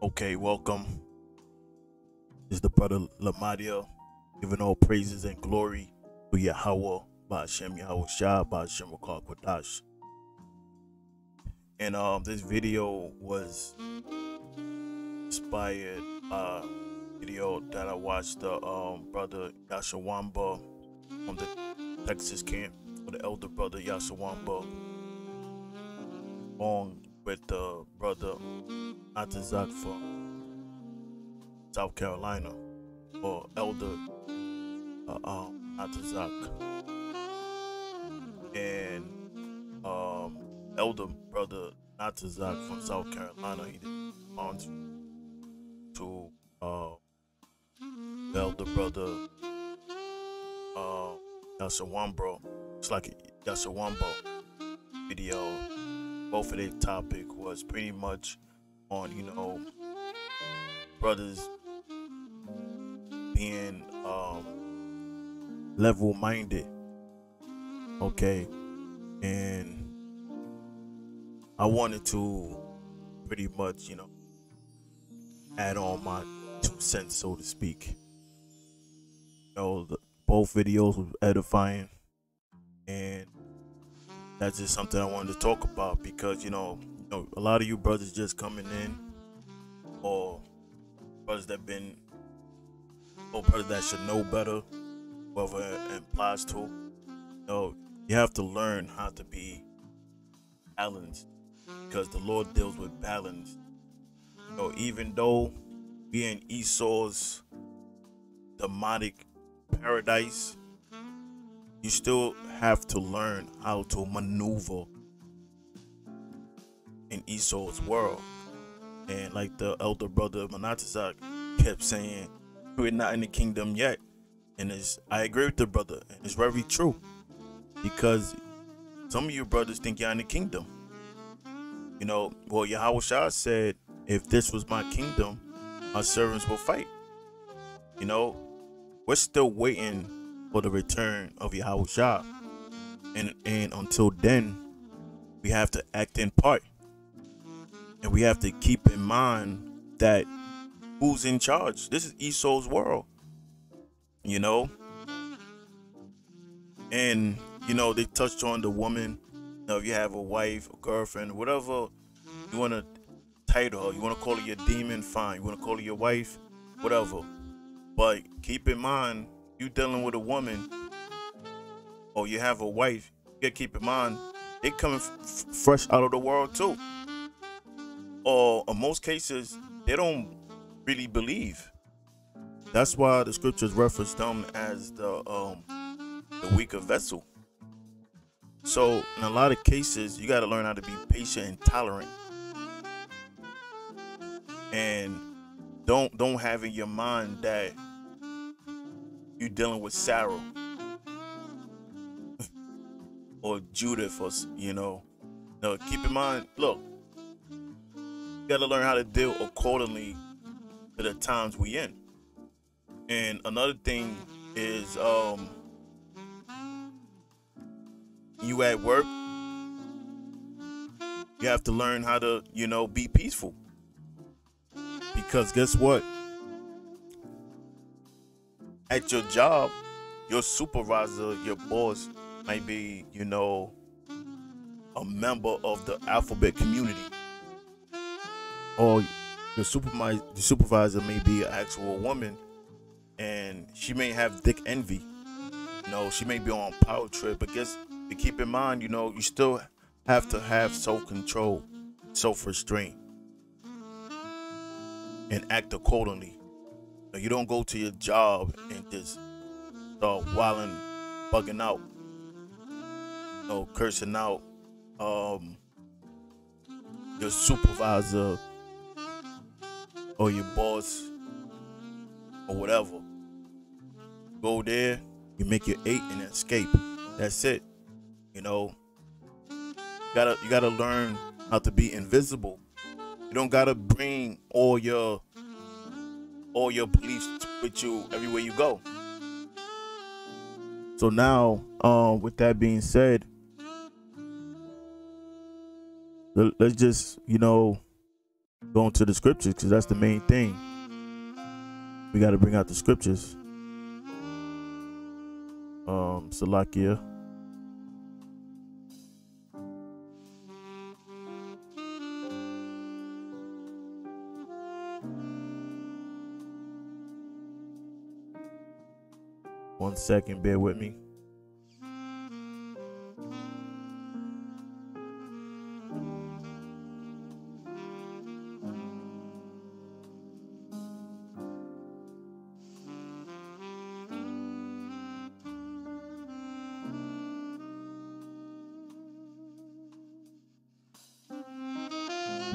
Okay, welcome. This is the brother Lamadia, giving all praises and glory to Yahweh, Ba'ashem Yahweh Shah, Ba'ashem Rakal Kwadash. And this video was inspired by a video that I watched the brother Yashawamba from the Texas camp, or the elder brother Yashawamba, along with the brother Atazak from South Carolina, or elder Atazak, and elder brother Atazak from South Carolina. He responds to the elder brother Yashawamba. It's like a Yashawamba video. Both of their topic was pretty much on, brothers being level-minded, okay? And I wanted to pretty much, add on my 2 cents, so to speak. Both videos were edifying, and that's just something I wanted to talk about because, a lot of you brothers just coming in, or brothers brothers that should know better, whoever it implies to, you have to learn how to be balanced because the Lord deals with balance. Even though we're in Esau's demonic paradise, you still have to learn how to maneuver in Esau's world. And like the elder brother Manatazak kept saying, we're not in the kingdom yet. And I agree with the brother. And it's very true. Because some of you brothers think you're in the kingdom. Yahweh Shah said, if this was my kingdom, my servants will fight. We're still waiting for the return of Yahweh Shah. And until then, we have to act in part. And we have to keep in mind that who's in charge? This is Esau's world. And, they touched on the woman. If you have a wife, a girlfriend, whatever you want to title her, you want to call her your demon, fine. You want to call her your wife, whatever. But keep in mind, you dealing with a woman, or you have a wife, you gotta keep in mind, they coming fresh out of the world too. Or in most cases, they don't really believe. That's why the scriptures reference them as the weaker vessel. So in a lot of cases, you got to learn how to be patient and tolerant, and don't have in your mind that you're dealing with Sarah or Judith, or No, keep in mind. Look, you got to learn how to deal accordingly to the times we in. And another thing is, you at work, you have to learn how to, be peaceful. Because guess what? At your job, your supervisor, your boss might be, a member of the alphabet community. Or your supervisor may be an actual woman, and she may have thick envy. She may be on a power trip, but keep in mind, you still have to have self-control, self-restraint, and act accordingly. You don't go to your job and just start wilding, bugging out, cursing out your supervisor or your boss or whatever. Go there, you make your 8 and escape. That's it. You gotta learn how to be invisible. You don't gotta bring all your beliefs with you everywhere you go. So now, with that being said, let's just going to the scriptures, because that's the main thing. We got to bring out the scriptures. Salakia. One second, bear with me.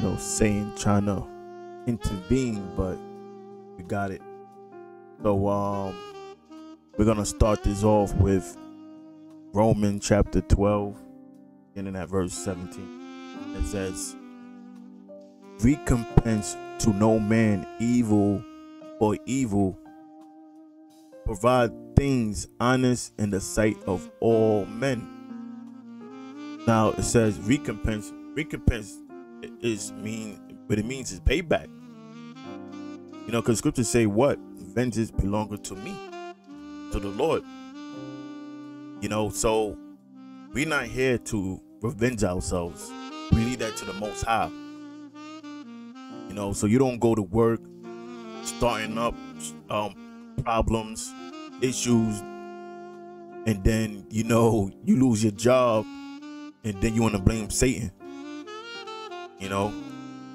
No saying trying to intervene, but we got it. So we're gonna start this off with Romans chapter 12, beginning at verse 17. It says, "Recompense to no man evil for evil. Provide things honest in the sight of all men." Now it says recompense. Recompense what it means is payback. You know, because scriptures say what? Vengeance belongeth to me, to the Lord. You know, so we're not here to revenge ourselves. We leave that to the Most High. You know, so you don't go to work starting up problems, issues, and then, you know, you lose your job, and then you want to blame Satan. You know,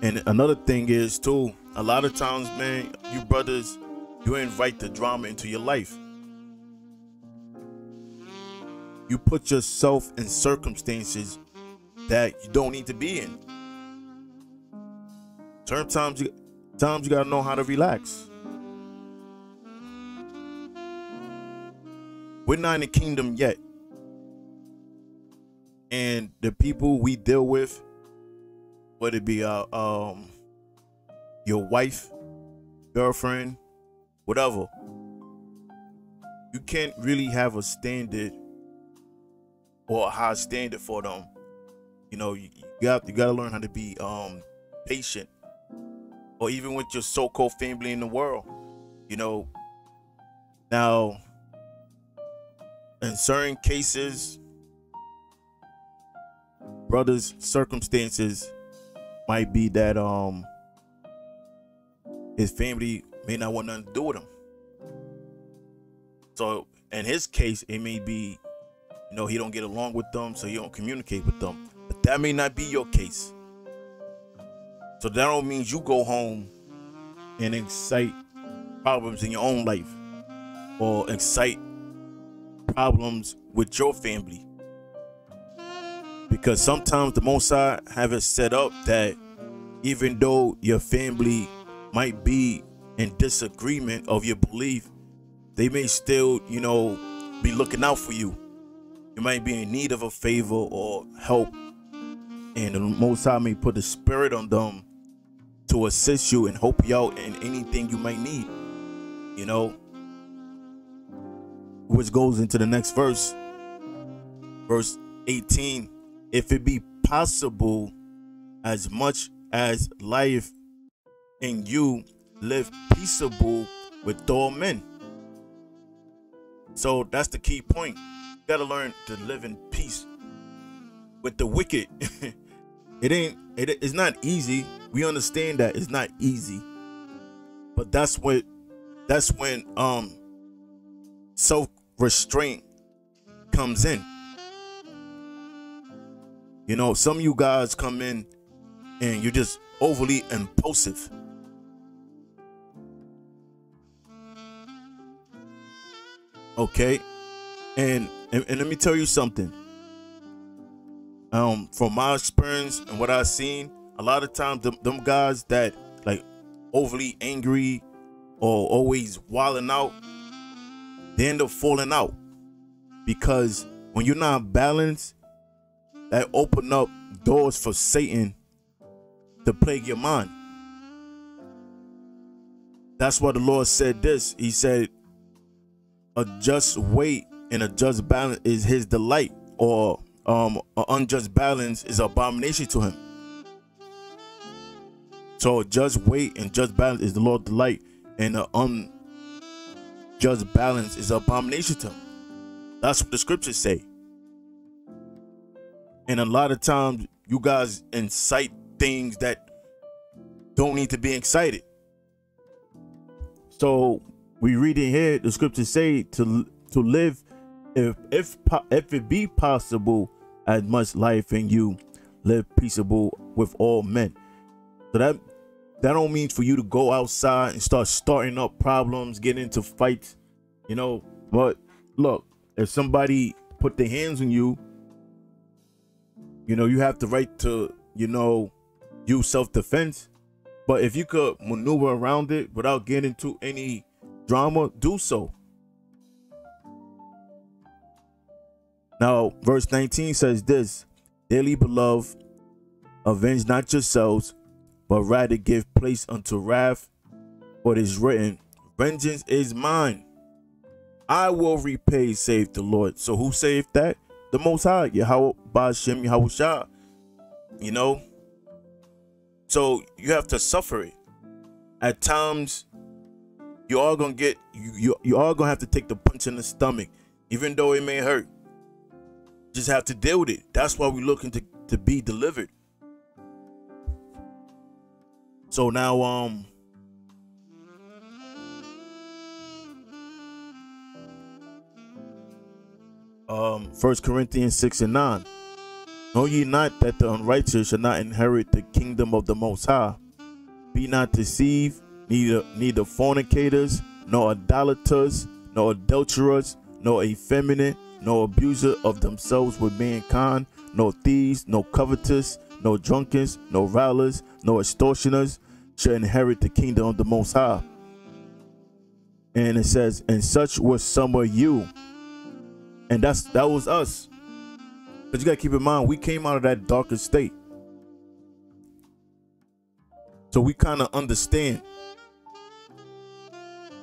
and another thing is too, a lot of times, man, you brothers, you invite the drama into your life. You put yourself in circumstances that you don't need to be in. Sometimes you gotta know how to relax. We're not in the kingdom yet, and the people we deal with, whether it be your wife, girlfriend, whatever, you can't really have a standard or a high standard for them. You know, you gotta learn how to be patient, or even with your so-called family in the world. You know, now in certain cases, brothers' circumstances might be that his family may not want nothing to do with him. So in his case, it may be, you know, he don't get along with them, so he don't communicate with them. But that may not be your case. So that don't mean you go home and incite problems in your own life, or incite problems with your family. Because sometimes the Most High have it set up that even though your family might be in disagreement of your belief, they may still, you know, be looking out for you. You might be in need of a favor or help, and the Most High may put the spirit on them to assist you and help you out in anything you might need. You know, which goes into the next verse, verse 18. "If it be possible, as much as life in you, live peaceable with all men." So that's the key point. You gotta learn to live in peace with the wicked. It's not easy. We understand that it's not easy, but that's when self-restraint comes in. You know, some of you guys come in and you're just overly impulsive. Okay, and let me tell you something. From my experience and what I've seen, a lot of times them guys that like overly angry or always wilding out, they end up falling out, because when you're not balanced, that open up doors for Satan to plague your mind. That's why the Lord said this. He said, "A just weight and a just balance is his delight," or an unjust balance is an abomination to him. So just weight and just balance is the Lord's delight, and the unjust balance is an abomination to him. That's what the scriptures say. And a lot of times you guys incite things that don't need to be excited. So we read in here, the scriptures say to live, if it be possible, as much life in you, live peaceable with all men. So that don't mean for you to go outside and start starting up problems, get into fights, you know. But look, if somebody put their hands on you, you know, you have the right to, you know, use self-defense. But if you could maneuver around it without getting into any drama, do so. Now, verse 19 says this: dearly beloved, avenge not yourselves, but rather give place unto wrath, for it is written, vengeance is mine, I will repay, saith the Lord. So who saved that? The Most High, Yahweh Ba'ashem Yahushua. You know, so you have to suffer it. At times, you are gonna get you are gonna have to take the punch in the stomach, even though it may hurt. Just have to deal with it. That's why we're looking to be delivered. So now, 1 Corinthians 6:9. Know ye not that the unrighteous shall not inherit the kingdom of the Most High? Be not deceived, neither fornicators, nor idolaters, nor adulterers, nor effeminate, nor abuser of themselves with mankind, nor thieves, nor covetous, nor drunkards, nor revilers, nor extortioners shall inherit the kingdom of the Most High. And it says, and such were some of you. And that was us. But you got to keep in mind, we came out of that darker state. So we kind of understand.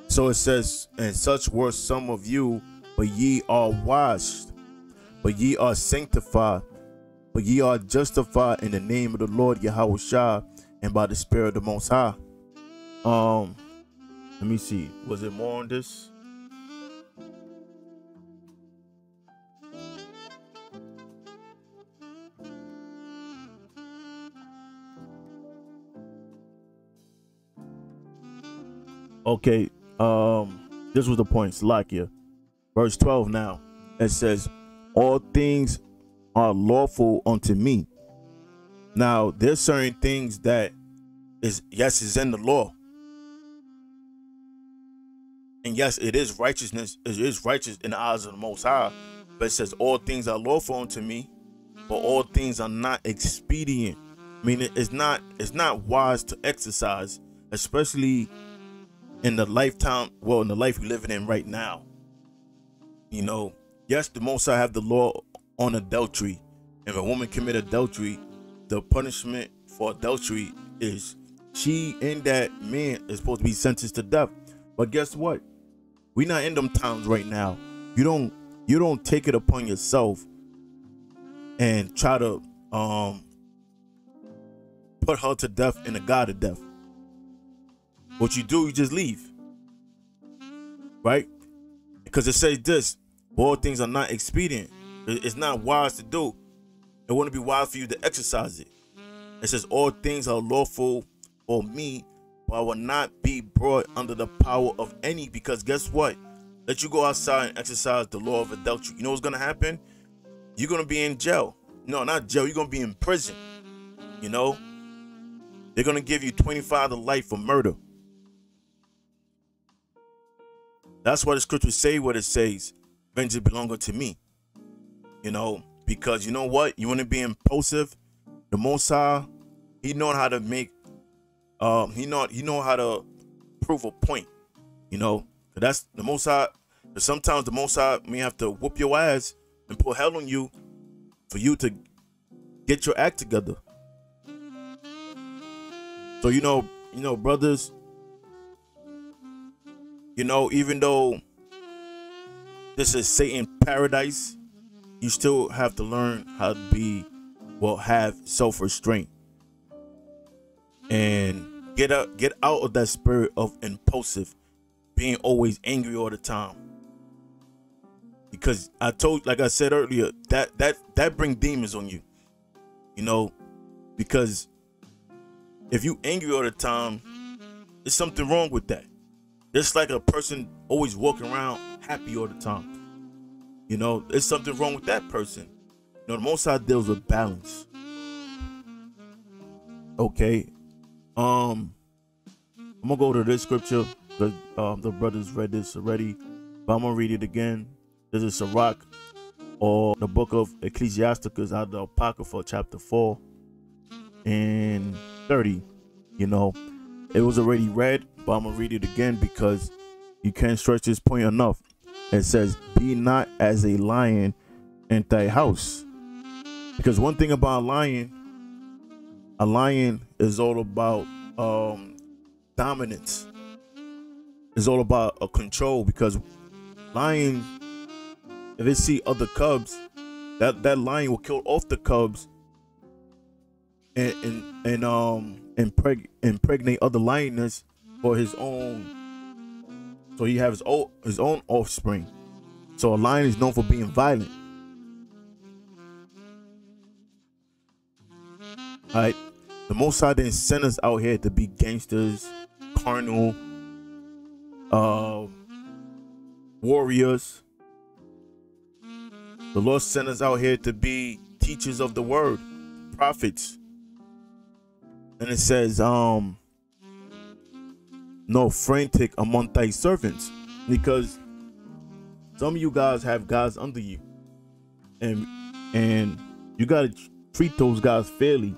So it says, and such were some of you, but ye are washed, but ye are sanctified, but ye are justified in the name of the Lord Yahushua and by the Spirit of the Most High. Let me see. Was it more on this? Okay, this was the point, Salakia. Verse 12 now. It says, all things are lawful unto me. Now, there's certain things that is in the law. And yes, it is righteousness. It is righteous in the eyes of the Most High. But it says, all things are lawful unto me, but all things are not expedient. I mean, it's not wise to exercise, especially in the lifetime, well, in the life we're living in right now. You know, yes, the Most High have the law on adultery. If a woman commit adultery, the punishment for adultery is she and that man is supposed to be sentenced to death. But guess what? We're not in them times right now. You don't take it upon yourself and try to put her to death and the God to death. What you do, you just leave. Right? Because it says this, all things are not expedient. It's not wise to do. It wouldn't be wise for you to exercise it. It says all things are lawful for me, but I will not be brought under the power of any. Because guess what? Let you go outside and exercise the law of adultery. You know what's going to happen? You're going to be in jail. No, not jail. You're going to be in prison. You know? They're going to give you 25 to life for murder. That's why the scriptures say what it says. Vengeance belongs unto me. You know, because you know what? You want to be impulsive. The Most High, he know how to make, he know how to prove a point. You know, that's the Most High. But sometimes the Most High may have to whoop your ass and put hell on you for you to get your act together. So you know, brothers. You know, even though this is Satan's paradise, you still have to learn how to have self-restraint. And Get out of that spirit of impulsive, being always angry all the time. Because like I said earlier, that bring demons on you. You know, because if you angry all the time, there's something wrong with that. It's like a person always walking around happy all the time. You know, there's something wrong with that person. You know, the Most High deals with balance. Okay. I'm gonna go to this scripture because the brothers read this already, but I'm gonna read it again. This is Sirach, or the book of Ecclesiasticus, out of the Apocrypha, chapter 4 and 30. You know, it was already read, but I'm gonna read it again because you can't stretch this point enough. It says, "Be not as a lion in thy house," because one thing about a lion is all about dominance. It's all about a control, because lions, if they see other cubs, that lion will kill off the cubs and impregnate other lioness for his own. So he has his own offspring. So a lion is known for being violent. All right. The Most High didn't send us out here to be gangsters, carnal, warriors. The Lord sent us out here to be teachers of the word, prophets. And it says, no frantic among thy servants, because some of you guys have guys under you, and you gotta treat those guys fairly.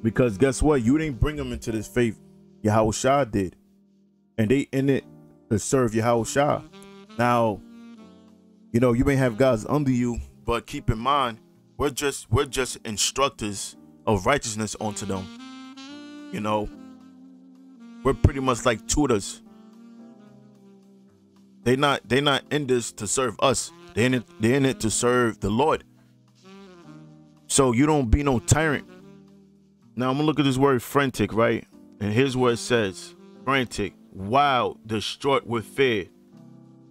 Because guess what? You didn't bring them into this faith. Yahushua did. And they in it to serve Yahushua. Now, you know, you may have guys under you, but keep in mind, we're just instructors of righteousness onto them. You know, we're pretty much like tutors. They're not in this to serve us. They're in it to serve the Lord. So you don't be no tyrant. Now I'm gonna look at this word frantic, right? And here's what it says: frantic, wild, distraught with fear.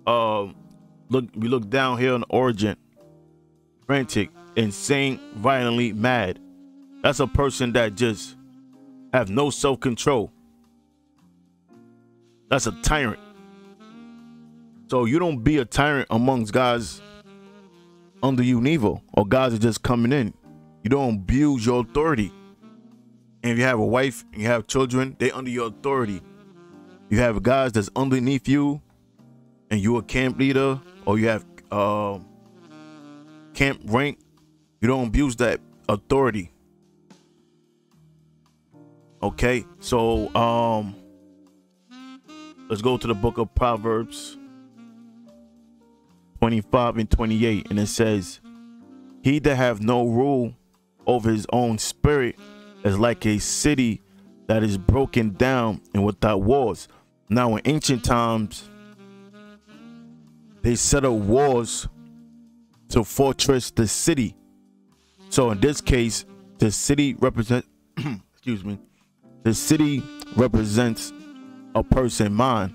We look down here on the origin. Frantic, insane, violently mad. That's a person that just have no self-control. That's a tyrant. So you don't be a tyrant amongst guys under you neither, or guys are just coming in. You don't abuse your authority. And if you have a wife and you have children, they under your authority. You have guys that's underneath you, and you're a camp leader, or you have camp rank. You don't abuse that authority. Okay, so let's go to the book of Proverbs 25 and 28, and it says, "He that have no rule over his own spirit is like a city that is broken down and without walls." Now, in ancient times, they set up walls to fortress the city. So in this case, the city represents excuse me, the city represents a person's mind.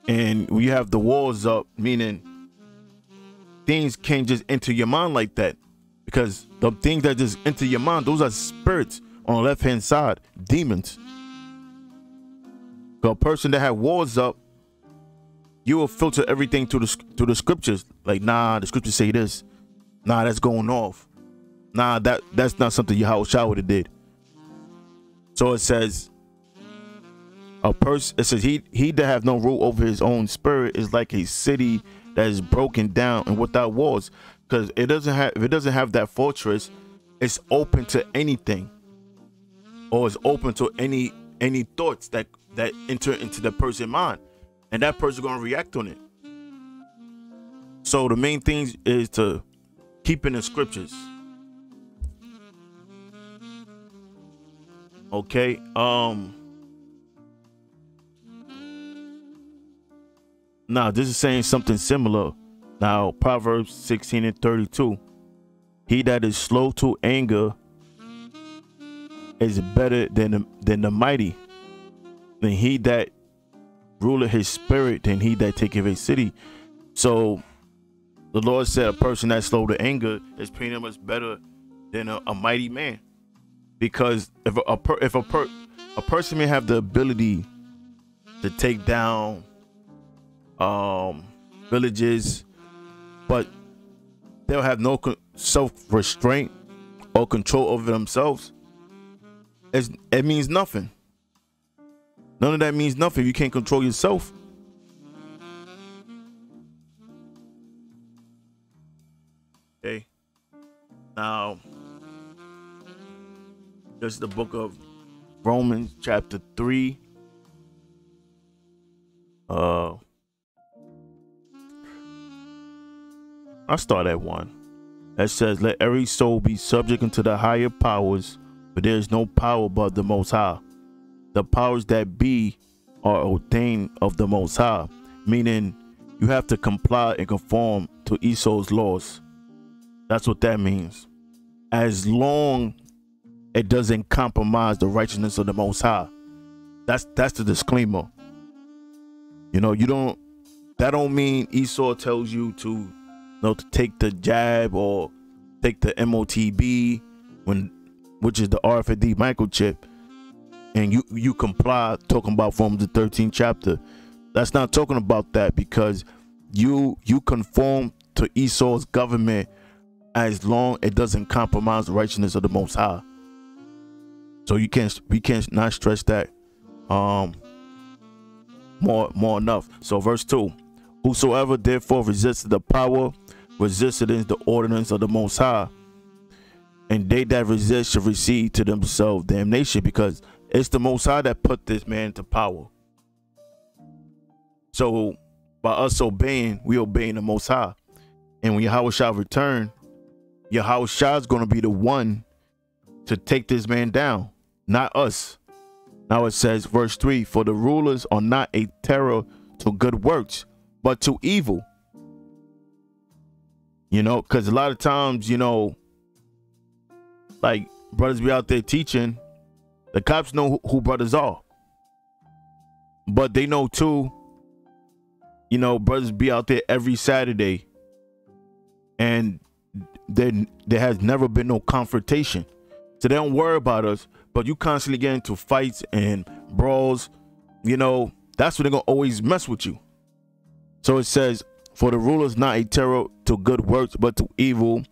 And we have the walls up, meaning things can't just enter your mind like that. Because the things that just enter your mind, those are spirits on the left-hand side, demons. So a person that had walls up, you will filter everything through the scriptures. Like, nah, the scriptures say this. Nah, that's going off. Nah, that's not something Yahushua would have did. So it says, it says he that have no rule over his own spirit is like a city that is broken down and without walls. Because if it doesn't have that fortress, it's open to anything, or it's open to any thoughts that enter into the person's mind, and that person gonna react on it. So the main thing is to keep in the scriptures. Okay. Now this is saying something similar. Now, Proverbs 16 and 32. He that is slow to anger is better than the mighty, than he that ruleth his spirit, than he that taketh a city. So the Lord said a person that's slow to anger is pretty much better than a mighty man, because if a person may have the ability to take down villages, but they'll have no self-restraint or control over themselves, it means nothing. None of that means nothing if you can't control yourself. Okay. Now, this is the book of Romans, chapter 3. I'll start at 1. That says, let every soul be subject unto the higher powers, for there is no power but the Most High. The powers that be are ordained of the Most High, meaning you have to comply and conform to Esau's laws. That's what that means. As long it doesn't compromise the righteousness of the Most High. That's the disclaimer. You know, that don't mean Esau tells you to take the jab or take the MOTB, which is the RFID microchip, and you comply, talking about from the 13th chapter. That's not talking about that, because you conform to Esau's government as long it doesn't compromise the righteousness of the Most High. So we can't not stress that more enough. So verse 2, whosoever therefore resisted the power, resisted the ordinance of the Most High, and they that resist shall receive to themselves damnation, because it's the Most High that put this man into power. So by us obeying, we obeying the Most High. And when Yahweh shall return, Yahweh shall is going to be the one to take this man down, not us. Now it says, verse 3, for the rulers are not a terror to good works, but to evil. You know, because a lot of times, you know, like brothers be out there teaching, the cops know who brothers are. But they know too, you know, brothers be out there every Saturday, and there has never been no confrontation. So they don't worry about us, but you constantly get into fights and brawls, you know, that's when they're going to always mess with you. So it says, for the ruler is not a terror to good works, but to evil.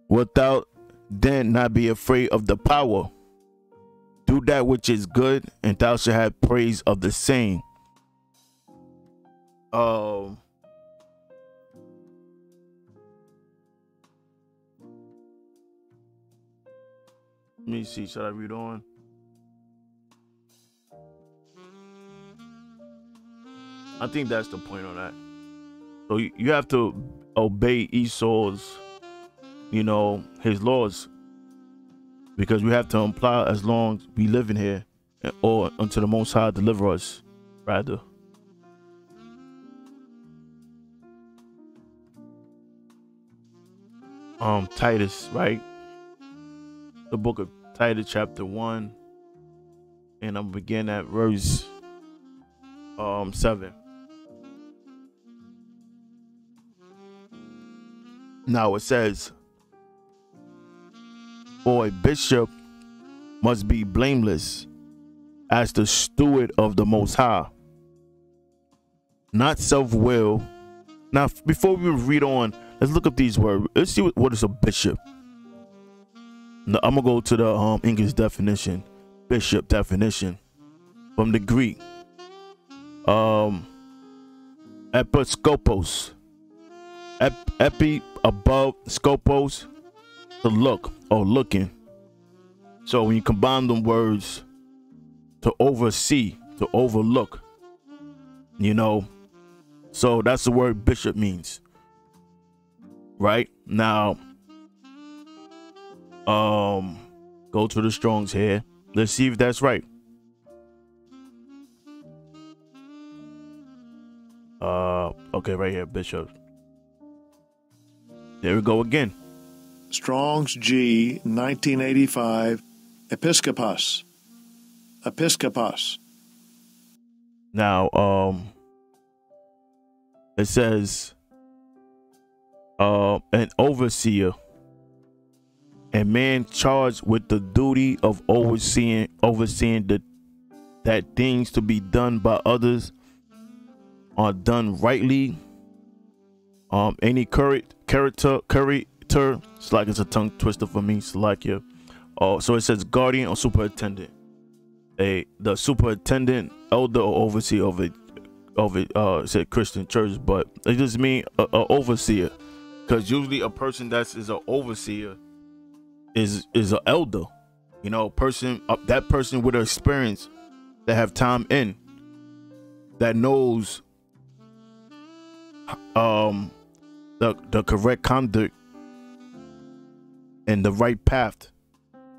Without then not be afraid of the power. Do that which is good, and thou shalt have praise of the same. Let me see, should I read on? I think that's the point on that. So you have to obey Esau's, you know, his laws, because we have to imply as long as we live in here, or until the Most High deliver us, rather. Titus, right? The book of Titus, chapter 1, and I'm begin at verse 7. Now it says, for a bishop must be blameless as the steward of the Most High, not self-will. Now, before we read on, let's look up these words. Let's see what is a bishop. Now, I'm gonna go to the English definition, bishop definition from the Greek. Episkopos, epi above, scopos to look or looking. So when you combine them words, to oversee, to overlook, you know, so that's the word bishop means. Right now, go to the Strong's here. Let's see if that's right. Okay, right here, bishop. There we go again. Strong's G 1985, Episkopos. Episkopos. Now, it says, an overseer, a man charged with the duty of overseeing that things to be done by others are done rightly. Any character, it's like it's a tongue twister for me. It's like you. So it says guardian or superintendent. The superintendent, elder or overseer of it. It said Christian church, but it just mean a overseer, because usually a person that is an overseer is an elder. You know, that person with experience, that have time in, that knows the correct conduct and the right path.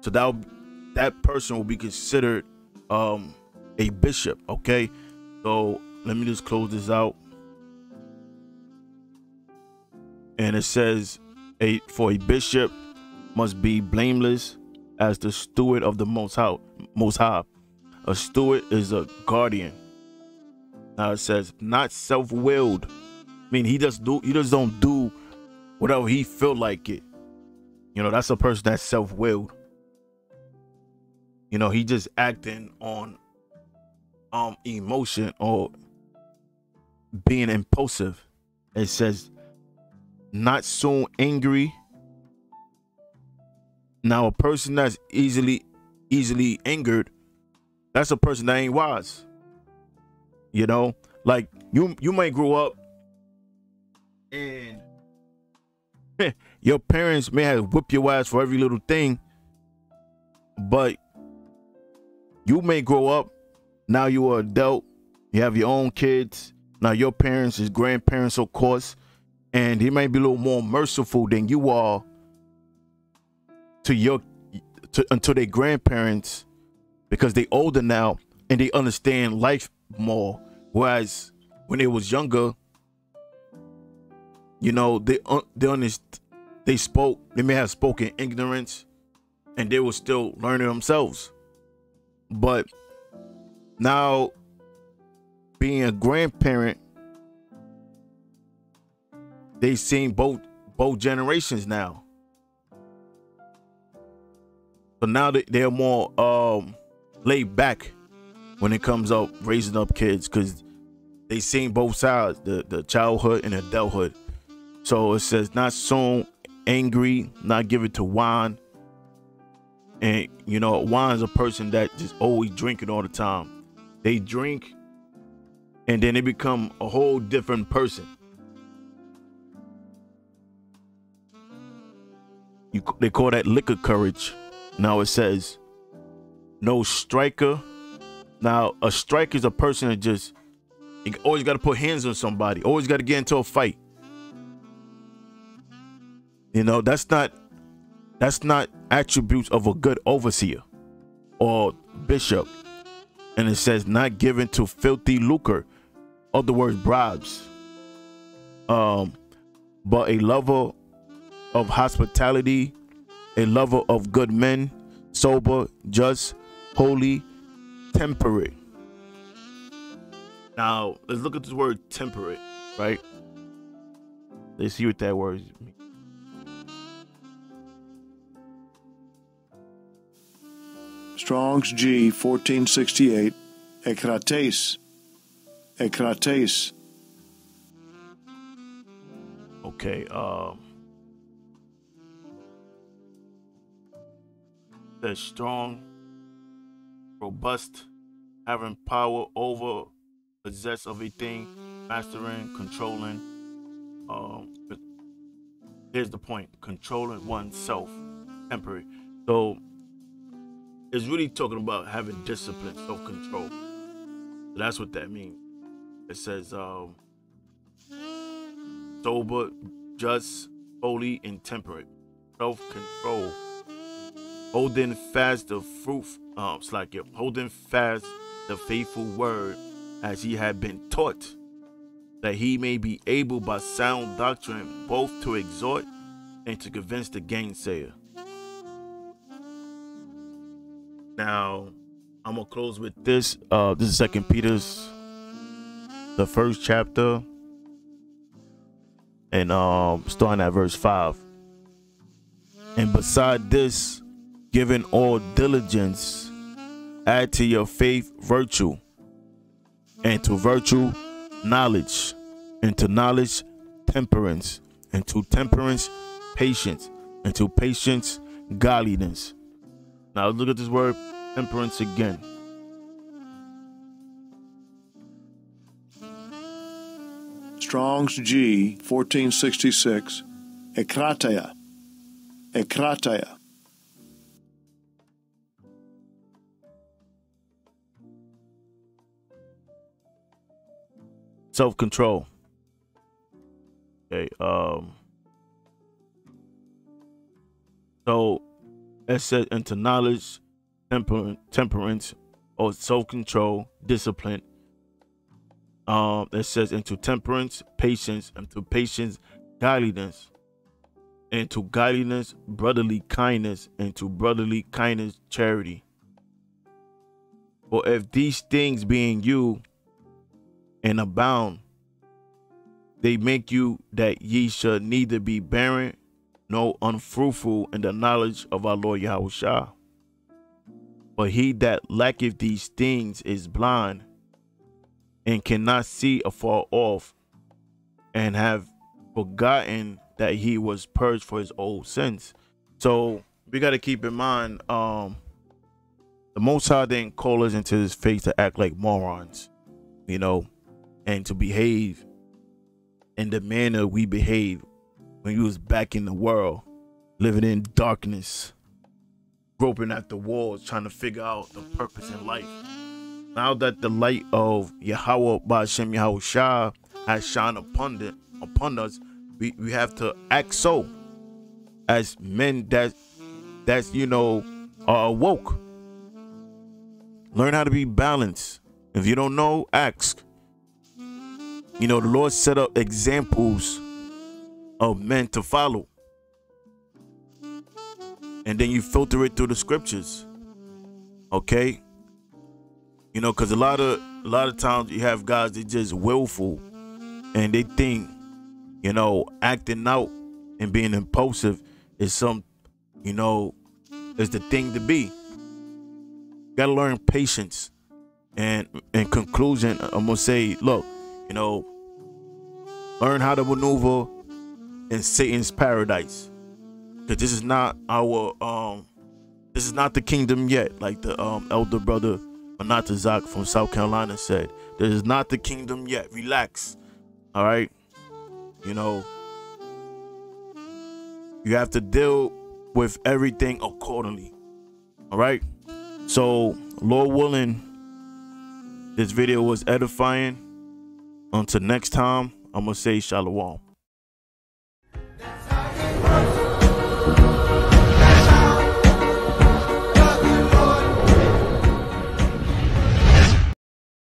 So that person will be considered a bishop. Okay, so let me just close this out. And it says, for a bishop must be blameless as the steward of the Most High. A steward is a guardian. Now it says not self-willed. I mean, he just don't do whatever he feel like it. You know, that's a person that's self-willed. You know, he just acting on emotion or being impulsive. It says not soon angry. Now a person that's easily angered, that's a person that ain't wise. You know, like you might grow up and your parents may have whipped your ass for every little thing, but you may grow up, now you are adult, you have your own kids, now your parents is grandparents, of course, and he may be a little more merciful than you are unto their grandparents, because they older now and they understand life more. Whereas when they was younger, you know, they may have spoken ignorance and they were still learning themselves. But now, being a grandparent, they've seen both generations now. So now they're more laid back when it comes up raising up kids, because they seen both sides, the childhood and adulthood. So it says not soon angry, not given to wine. And you know, wine is a person that just always drinking all the time. They drink and then they become a whole different person. They call that liquor courage. Now it says no striker. Now a striker is a person that just always got to put hands on somebody, always got to get into a fight. You know, that's not attributes of a good overseer or bishop. And it says not given to filthy lucre, other words, bribes, but a lover of hospitality, a lover of good men, sober, just, holy, temperate. Now let's look at this word temperate, right? Let's see what that word means. Strong's G 1468. Ekrates. Ekrates. Okay, they're strong, robust, having power over, possess of a thing, mastering, controlling. Here's the point: controlling oneself, temporary. So it's really talking about having discipline, self-control. So that's what that means. It says sober, just, holy, and temperate, self-control, holding fast the fruit. It's like you're holding fast the faithful word as he had been taught, that he may be able by sound doctrine both to exhort and to convince the gainsayer. Now, I'm gonna close with this. This is Second Peter's, the first chapter, and starting at verse 5. And beside this, giving all diligence, add to your faith virtue, and to virtue knowledge, and to knowledge temperance, and to temperance patience, and to patience godliness. Now look at this word temperance again. Strong's G 1466. Ekrateia. Ekrateia. Self-control. Okay. So it says into knowledge, temperance, or self-control, discipline. It says into temperance, patience, into patience, godliness, into godliness, brotherly kindness, into brotherly kindness, charity. For if these things be in you and abound, they make you that ye should neither be barren nor unfruitful in the knowledge of our Lord Yahushua. But he that lacketh these things is blind, and cannot see afar off, and have forgotten that he was purged for his old sins. So we got to keep in mind, the Most High didn't call us into his face to act like morons, you know, and to behave in the manner we behave when we was back in the world, living in darkness, groping at the walls, trying to figure out the purpose in life. Now that the light of Yahweh Ba'Shem Yahushua has shined upon us, we have to act so as men that's you know, are awoke. Learn how to be balanced. If you don't know, ask. You know, the Lord set up examples of men to follow, and then you filter it through the scriptures. Okay. You know, because a lot of times you have guys that just willful, and they think, you know, acting out and being impulsive is some, you know, is the thing to be. You gotta learn patience. And in conclusion, I'm gonna say, look, you know, learn how to maneuver in Satan's paradise, because this is not our this is not the kingdom yet, like the elder brother Manatazak from South Carolina said. This is not the kingdom yet. Relax. All right. You know, you have to deal with everything accordingly. All right. So, Lord willing, this video was edifying. Until next time, I'm going to say shalom.